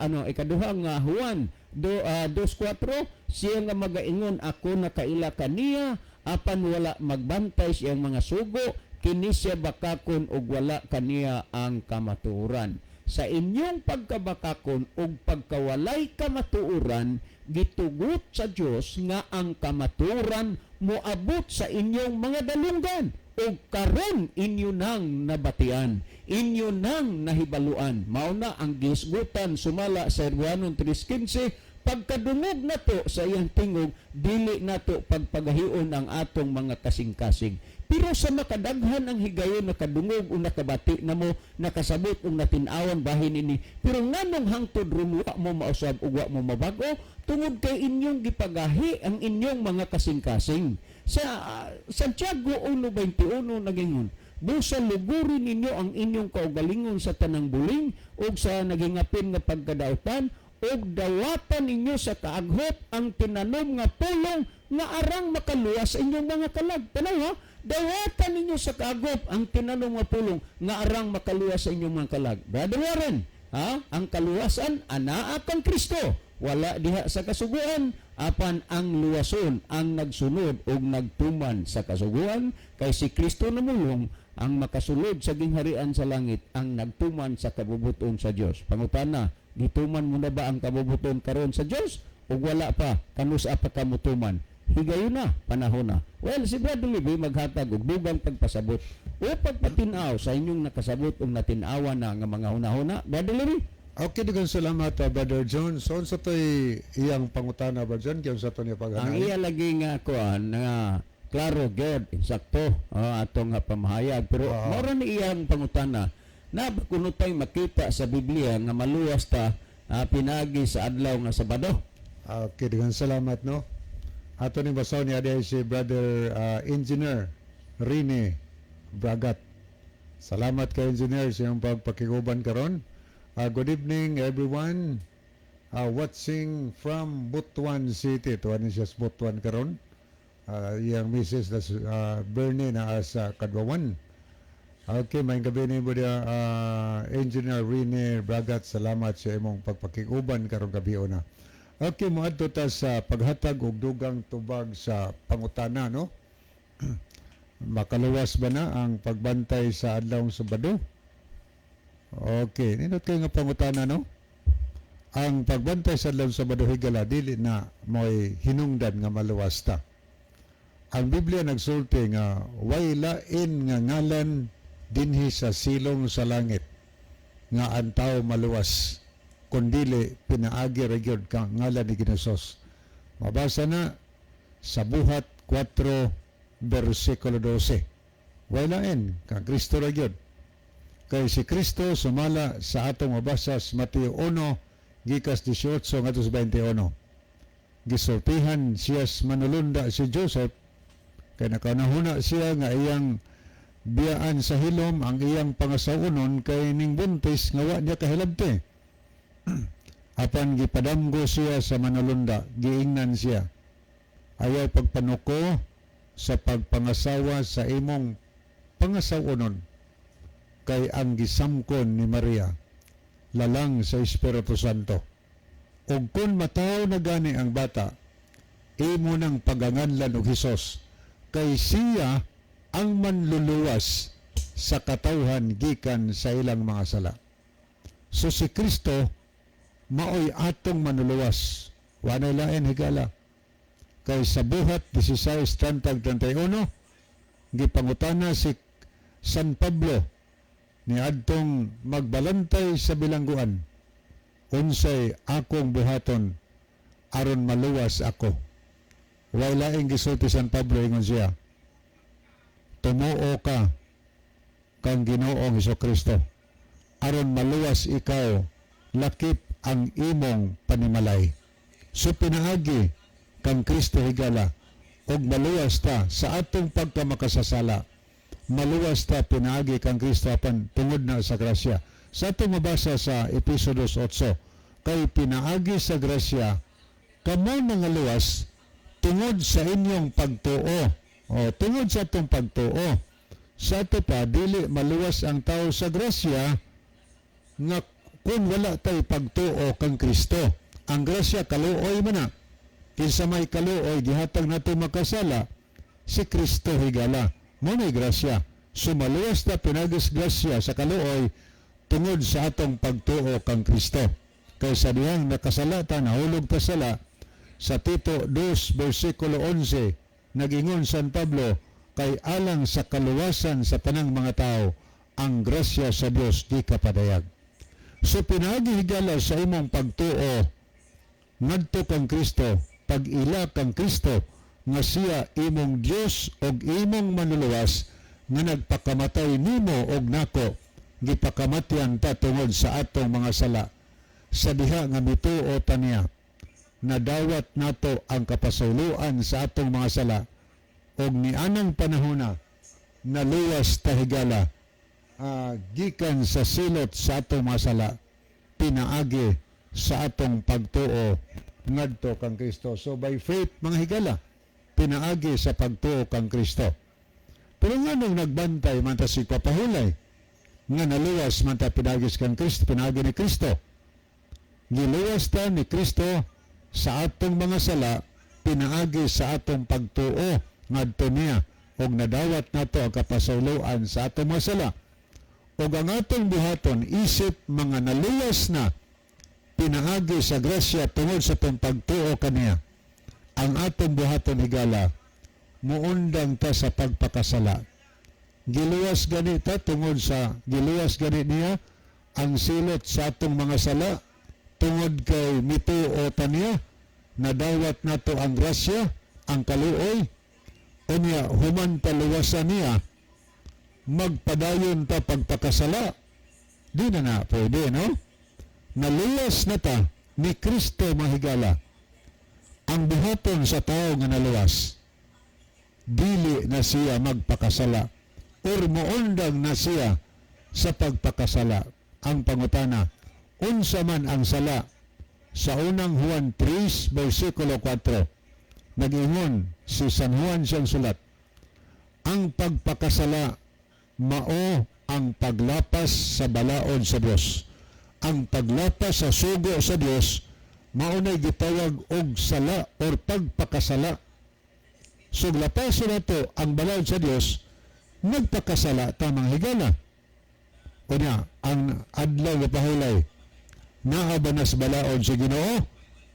nga Juan 2:4, siya nga magaingon, ako nakaila kaniya apan wala magbantay siyang mga sugo, kini siya bakakon ug wala kaniya ang kamatuoran. Sa inyong pagkabakakon ug pagkawalay kamatuoran, gitugot sa Dios nga ang kamatuoran moabot sa inyong mga dalunggan ug karon inyo nang nabatian, inyo nang nahibaluan. Mao na ang gisgutan sumala sa Romanos 3:15, pagkadungog nato sa iyang tingog, dili nato pagpagahion ang atong mga kasing-kasing. Pero sa makadaghan ang higayon nakadungog o nakabati na mo, nakasabot o natinawan bahin ini. Pero nganong hangtod ron wa mo mausab o wa mo mabago, tungod kay inyong gipagahi ang inyong mga kasing-kasing. Sa Santiago 1:21 nagingon, busa lugurin ninyo ang inyong kaugalingon sa tanang buling o sa nagingapin nga pagkadautan, o dawatan ninyo sa kaaghot ang tinanom nga pulong nga arang makaluwas sa inyong mga kalag. Tanaw dawatan ninyo sa kaaghot ang tinanom nga pulong nga arang makaluwas sa inyong mga kalag. Brother Warren, ang kaluwasan anaa kang Kristo. Wala diha sa kasuguan, apan ang luwason ang nagsunod o nagtuman sa kasuguan, kay si Kristo namulong ang makasulod sa gingharian sa langit, ang nagtuman sa kabubuton sa Dios. Pangutana, gituman mo na ba ang kabubuton karon sa Dios o wala pa? Kanusa pa kamutuman? Higayon na, panahon na. Well, si Brother Libby maghatag og dugang pagpasabot o pagpatinaw sa inyong nakasabot o natinawa na nga mga hunahuna. Brother Larry? Okay, daghang salamat, Brother John. So, sa to'y iyang pangutana, Brother John, kaya sa to niya Ang paghanay. iya lagi nga kuan nga klaro ged insakto atong nga pamahayag pero Oo. mao ni iyang pangutana na kuno tay makita sa Biblia nga maluwas ta pinagi sa adlaw nga Sabado. Okay, daghang salamat, no? Ato ni basaw ni aday si Brother Engineer Rene Bragat. Salamat kay Engineer sa iyong pagpakiguban karon. Good evening, everyone. Watching from Butuan City. Tuwan niya sa Butuan karon. Iyang misis na Bernie na sa Kadwawan. Okay, may gabi ni mo dia, Engineer Rene Bragat. Salamat sa imong pagpakiguban karong gabi na. Okay, moadto ta sa paghatag og dugang tubag sa pangutana, no? Makaluwas ba na ang pagbantay sa adlawng Sabado? Okay, nindot kayo nga pangutana, no? Ang pagbantay sa adlawng Sabado higala dili na mo'y hinungdan nga maluwas ta. Ang Biblia nagsulti nga way lain nga ngalan dinhi sa silong sa langit nga ang tao maluwas kundili pinaagi ra gyud ka ngalan ni Ginosos. Mabasa na sa Buhat 4 versikulo 12. Way lain kang Kristo ra gyud. Kay si Kristo sumala sa atong mabasa sa Mateo 1 gikas 18 ngadto sa 21. Gisultihan siya manulunda si Joseph kay nakanahuna siya nga iyang biyaan sa hilom ang iyang pangasawunon kay ning buntis nga wa niya kahilabti. Apan gipadamgo siya sa manulunda, giingnan siya. Ayaw pagpanuko sa pagpangasawa sa imong pangasawunon kay ang gisamkon ni Maria lalang sa Espiritu Santo. Ug kun mataw na gani ang bata, imo nang paganganlan og Hesus kay siya ang manluluwas sa katawhan gikan sa ilang mga sala. So si Kristo maoy atong manluluwas. Wanay lain higala. Kay sa Buhat 16:30-31 gipangutana si San Pablo ni adtong magbalantay sa bilangguan. Unsay akong buhaton aron maluwas ako. Way laing gisulti San Pablo ingon siya. Tumuo ka kang Ginoong Hesukristo aron maluwas ikaw lakip ang imong panimalay. So pinaagi kang Kristo higala og maluwas ta sa atong pagkamakasasala. Maluwas ta pinaagi kang Kristo apan tungod na sa grasya. Sa atong mabasa sa Episodos 8, kay pinaagi sa grasya kamo nangaluwas tungod sa inyong pagtuo. Tungod sa atong pagtuo. Sa ato pa dili maluwas ang tao sa grasya nga kung wala tay pagtuo kang Kristo. Ang grasya kaluoy man na. Kinsa may kaluoy gihatag nato makasala si Kristo higala. Mo may grasya. Sumaluwas na pinagis grasya sa kaluoy tungod sa atong pagtuo kang Kristo. Kay sa dihang nakasalata nahulog ta sala sa Tito 2 versikulo 11 nagingon San Pablo kay alang sa kaluwasan sa tanang mga tao ang grasya sa Dios di kapadayag. So pinagi higala sa imong pagtuo ngadto kang Kristo, pag-ila kang Kristo nga siya imong Dios og imong manluluwas nga nagpakamatay nimo og nako, gipakamatyan ta tungod sa atong mga sala. Sa diha nga mituo ta niya, nadawat nato ang kapasuluan sa atong mga sala og nianang panahona naluwas ta higala gikan sa silot sa atong mga sala, pinaagi sa atong pagtuo ngadto kang Kristo. So by faith mga higala, pinaagi sa pagtuo kang Kristo. Pero nga nung nagbantay man ta si papahulay nga naluwas man ta pinagis kang Kristo, pinagi ni Kristo. Giluwas ta ni Kristo sa atong mga sala, pinaagi sa atong pagtuo ngadto niya og nadawat nato ang kapasuluan sa atong mga sala. Og ang atong buhaton isip mga naluwas na pinaagi sa grasya tungod sa atong pagtuo kaniya. Ang atong buhaton higala muundang ta sa pagpakasala giluwas ganita tungod sa giluwas gani niya ang silot sa atong mga sala tungod kay mituotan niya nadawat nato ang grasya ang kaluoy unya human paluwasan niya magpadayon ta pagpakasala di na pwede no naluwas na ta ni Kristo mahigala ang buhaton sa tao nga naluwas dili na siya magpakasala or moondang na siya sa pagpakasala. Ang pangutana, unsa man ang sala sa unang Juan 3 versikulo 4 nag-ingon si San Juan siyang sulat ang pagpakasala mao ang paglapas sa balaod sa Dios. Ang paglapas sa sugo sa Dios mao nay gitawag og sala or pagpakasala. So lapason nato ang balaod sa Dios, nagpakasala tamang higala. Unya, ang adlaw nga pahulay, naa ba na sa balaod sa Ginoo?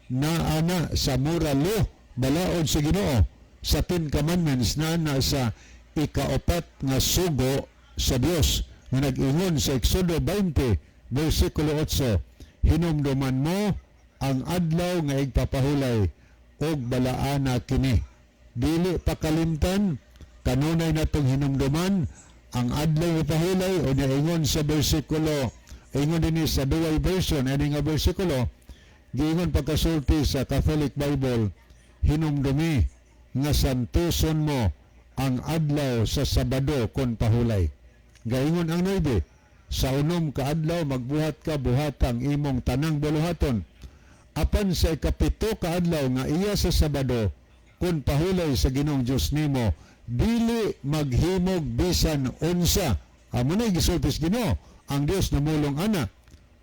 Naa na sa moral law, balaod sa Ginoo. Sa 10 Commandments na sa ikaapat nga sugo sa Dios nga nag-ingon sa Exodo 20 versikulo 8, hinumduman mo ang adlaw nga igpapahulay og balaana kini. Dili pakalimtan kanunay natong hinumduman ang adlaw nga pahulay o naingon sa bersikulo ingon dinhi sa dual version ani nga bersikulo giingon pagkasulti sa Catholic Bible hinumdumi nga santuson mo ang adlaw sa Sabado kon pahulay. Gaingon ang 9 sa unom ka adlaw magbuhat ka buhatang imong tanang buluhaton apan sa ikapito ka adlaw nga iya sa Sabado kung pahulay sa Ginoong Diyos nimo, dili maghimog bisan unsa. Amo na gisultis Ginoo, ang Dios namulong ana.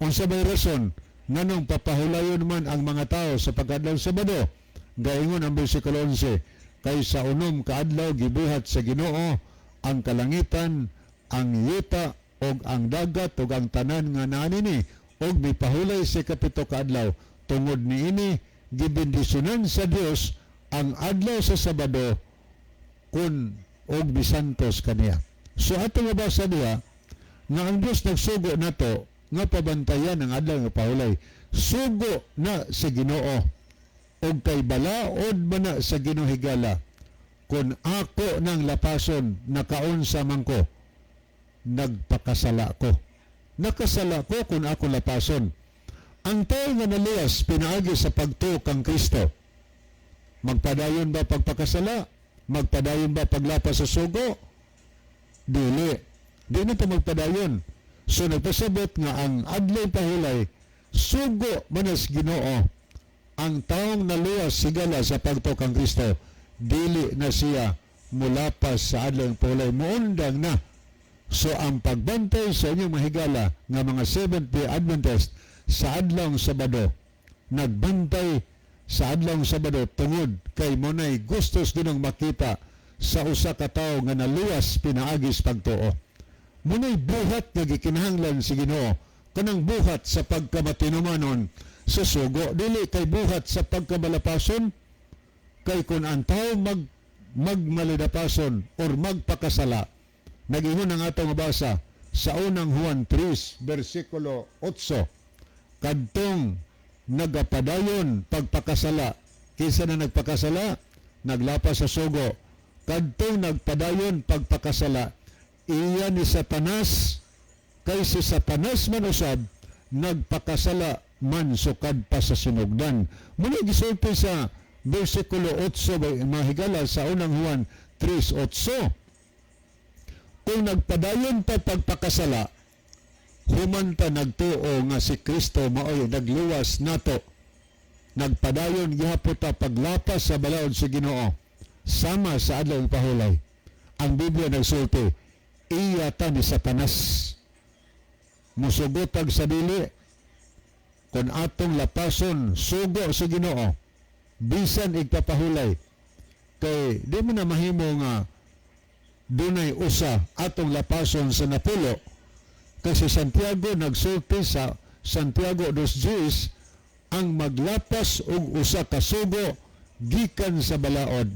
Unsa may rason nganong papahulayon man ang mga tao sa pag-adlaw Sabado? Gaingon ang bersikulo 11, kay sa unom kaadlaw gibuhat sa Ginoo ang kalangitan, ang yuta og ang dagat ug ang tanan nga naa nini og mipahulay sa kapito kaadlaw. Tungod niini gibendisyonan sa Dios ang adlaw sa Sabado kun og bisantos kaniya. So ato nga basa niya nga ang Dios nagsugo nato nga pabantayan ang adlaw nga pahulay. Sugo na sa Ginoo og kay balaod man na sa Ginoo higala kun ako nang lapason nakaunsa man ko nagpakasala ko. Nakasala ko kun ako lapason. Ang tao nga naluwas pinaagi sa pagtuo kang Kristo. Magpadayon ba pagpakasala? Magpadayon ba paglapas sa sugo? Dili. Di na ito magpadayon. So nagpasabot nga ang adlaw pahulay, sugo manas Ginoo. Ang taong naluwas sigala sa pagtuo kang Kristo, dili na siya mulapas sa adlaw pahulay. Muundang na. So ang pagbantay sa inyong mahigala nga mga Seventh-day Adventist sa adlaw Sabado, nagbantay sa adlaw Sabado tungod kay monay gustos ginong makita sa usa ka tawo nga naluwas pinaagis pagtuo. Munay buhat nga gikinahanglan si Ginoo kanang buhat sa pagkamatinumanon sa sugo, dili kay buhat sa pagkamalapason. Kay kun ang tawo magmalidapason or magpakasala, nag-ingon ang atong basa sa unang Juan 3 versikulo 8, kadtong nagapadayon pagpakasala kinsa na nagpakasala naglapas sa sugo, kadtong nagpadayon pagpakasala iya ni Satanas, kay si Satanas man usab nagpakasala man sukad pa sa sinugdan. Muna gisulti sa versikulo 8 mahigala sa unang Juan 3:8, kung nagpadayon pa pagpakasala humanta nagtuo nga si Kristo maoy nagluwas nato, nagpadayon gihapon ta paglapas sa balaod sa Ginoo sama sa adlaw pahulay. Ang Biblia nagsulti iya ta ni Satanas musugotag sa dili kun atong lapason sugo sa Ginoo bisan igpapahulay, kay di mo na mahimo nga dunay usa atong lapason sa napulo. Kasi Santiago nagsulti sa Santiago 2:10, ang maglapas og usa ka sugo gikan sa balaod,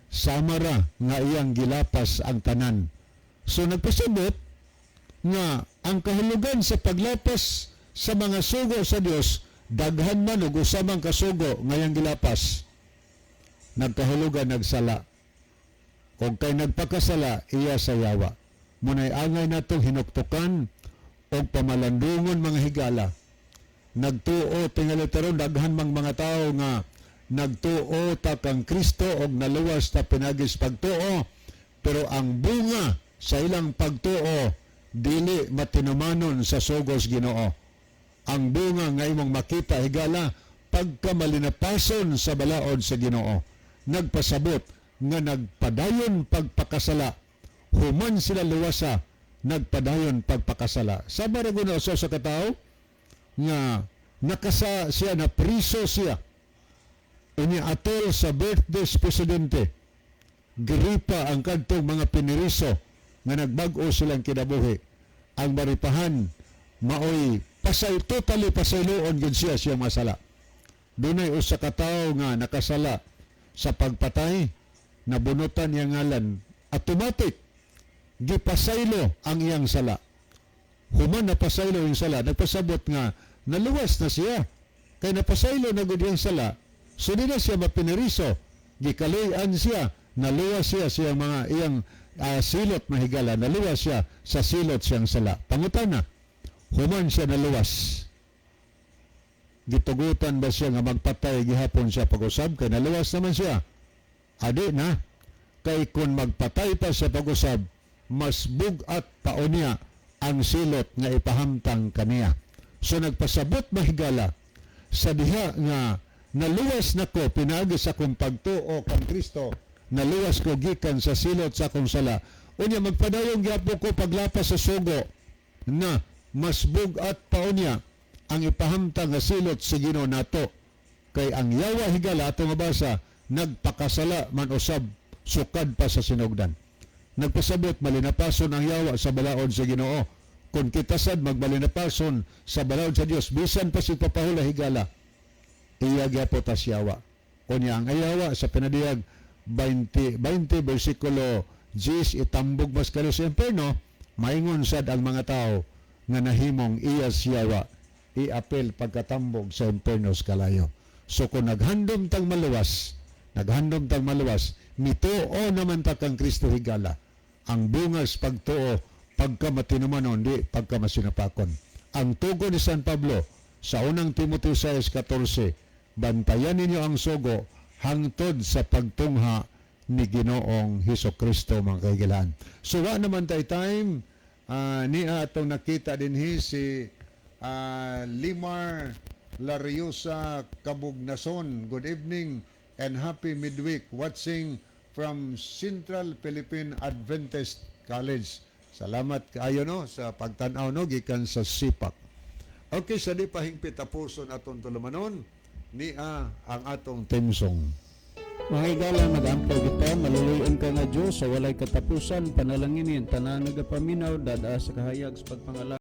sama ra nga iyang gilapas ang tanan. So nagpasabot nga ang kahulugan sa paglapas sa mga sugo sa Dios daghan man ug usamang kasugo ngayang gilapas nagkahulugan nagsala kung kay nagpakasala iya sa yawa munay angay natong hinuktukan og pamalandungon mga higala nagtuo tingali taron daghan mang mga tao nga nagtuo ta kang Kristo og naluwas ta pinagis pagtuo pero ang bunga sa ilang pagtuo dili matinumanon sa sugos Ginoo. Ang bunga nga imong makita higala pagka malinapason sa balaod sa Ginoo. Nagpasabot nga nagpadayon pagpakasala. Human sila luwasa nagpadayon pagpakasala. Sa baraguno sa katao nga nakasa siya na priso siya. Unya atol sa birthday sa presidente. Gripa ang kadtong mga piniriso nga nagbag-o silang kinabuhi. Ang maripahan maoy totally pasayloon gid siya siyang masala. Dunay usa ka tawo nga nakasala sa pagpatay nabunutan yang ngalan automatic gipasaylo ang iyang sala. Human napasaylo yung sala, nagpasabot nga naluwas na siya. Kay napasaylo na gud yung sala, so di na siya mapiniriso. Gikaloy-an siya, naluwas siya siyang mga iyang silot mahigala, naluwas siya sa silot siyang sala. Pangutana, human siya naluwas. Gitugutan ba siya nga magpatay gihapon siya pag-usab? Kay naluwas naman siya. Adi na. Kay kung magpatay pa siya pag-usab, mas bugat paunya ang silot nga ipahamtang kaniya. So nagpasabot mahigala sa diha nga naluwas nako pinagi sa kong pagtuo kang Kristo, naluwas ko gikan sa silot sa akong sala. Unya magpadayong giapo ko paglapas sa sugo na mas bugat pa unya ang ipahamtang nga silot sa Ginoo nato. Kay ang yawa higala ato nga basa nagpakasala man usab sukad pa sa sinugdan. Nagpasabot malinapason ang yawa sa balaod sa Ginoo. Kung kita sad magmalinapason sa balaod sa Dios bisan pa si papahula higala iya gyapon ta yawa. Kunya ang ayawa sa pinadiyag 20 bersikulo 10 itambog mas kayo sa impierno, maingon sad ang mga tao nga nahimong iya siyawa iapel pagkatambog sa impierno kalayo. So kung naghandom tang maluwas, mituo naman ta kang Kristo higala. Ang bungas pagtuo pagka matinumanon di pagka masinapakon. Ang tugo ni San Pablo sa unang Timoteo 6:14, bantayan ninyo ang sugo hangtod sa pagtungha ni Ginoong Hesukristo mga kaigilan. So wa naman tay time niya atong nakita dinhi si Limar Lariosa Cabugnason. Good evening and happy midweek watching from Central Philippine Adventist College. Salamat kaayo no sa pagtan-aw no gikan sa Sipak. Okay, sa di pahingpit tapuson atong tulumanon niya ang atong temsong. Mga higala, mag-ampay kita, maluluyan ka nga Diyos sa walay katapusan, panalanginin, tanan nagapaminaw, dada sa kahayag sa pagpangala.